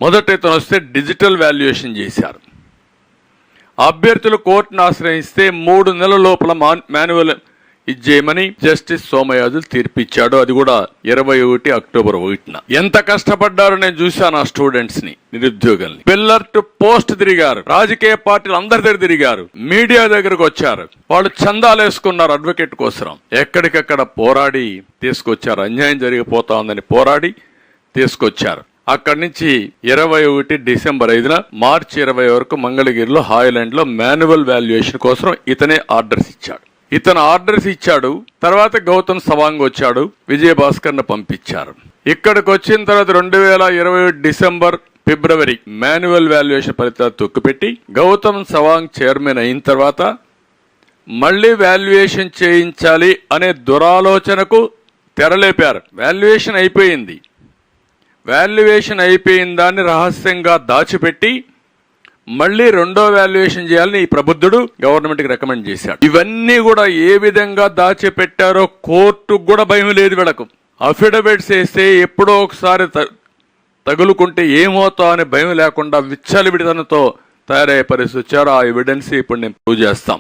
మొదట ఇతను వస్తే డిజిటల్ వాల్యుయేషన్ చేశారు. అభ్యర్థులు కోర్టును ఆశ్రయిస్తే 3 నెలల లోపల మాన్యువల్ ఇచ్చేయమని జస్టిస్ సోమయాజులు తీర్పిచ్చాడు. అది కూడా 21 అక్టోబర్ 1న. ఎంత కష్టపడ్డారో నేను చూశాను. ఆ స్టూడెంట్స్ ని, నిరుద్యోగుల్ని. పిల్లర్ టు పోస్ట్ తిరిగారు, రాజకీయ పార్టీలు అందరి దగ్గర తిరిగారు, మీడియా దగ్గరకు వచ్చారు. వాళ్ళు చందాలు వేసుకున్నారు అడ్వకేట్ కోసం. ఎక్కడికక్కడ పోరాడి తీసుకొచ్చారు. అన్యాయం జరిగిపోతా ఉందని పోరాడి తీసుకొచ్చారు. అక్కడి నుంచి 21 డిసెంబర్ 5న మార్చి 20 వరకు మంగళగిరిలో హాయ్లాండ్ లో మాన్యువల్ వాల్యుయేషన్ కోసం ఇతనే ఆర్డర్స్ ఇచ్చాడు. ఇతను ఆర్డర్స్ ఇచ్చాడు. తర్వాత గౌతమ్ సవాంగ్ వచ్చాడు, విజయభాస్కర్ ను పంపించారు. ఇక్కడికి వచ్చిన తర్వాత 2020 డిసెంబర్ ఫిబ్రవరి మాన్యువల్ వాల్యుయేషన్ ఫలితాలు తొక్కుపెట్టి గౌతమ్ సవాంగ్ చైర్మన్ అయిన తర్వాత మళ్లీ వాల్యుయేషన్ చేయించాలి అనే దురాలోచనకు తెరలేపారు. వాల్యుయేషన్ అయిపోయింది. వాల్యుయేషన్ అయిపోయిన దాన్ని రహస్యంగా దాచిపెట్టి మళ్లీ రెండో వాల్యుయేషన్ చేయాలని ఈ ప్రబుద్ధుడు గవర్నమెంట్ కి రికమెండ్ చేశాడు. ఇవన్నీ కూడా ఏ విధంగా దాచిపెట్టారో కోర్టుకు కూడా భయం లేదు వీళ్ళకు. అఫిడవిట్స్ వేస్తే ఎప్పుడో ఒకసారి తగులుకుంటే ఏమవుతా అనే భయం లేకుండా విచ్చలవిడితనంతో తయారయ్యే పరిస్థితి వచ్చారు. ఆ ఎవిడెన్స్ ఇప్పుడు నేను ప్రూవ్ చేస్తాం.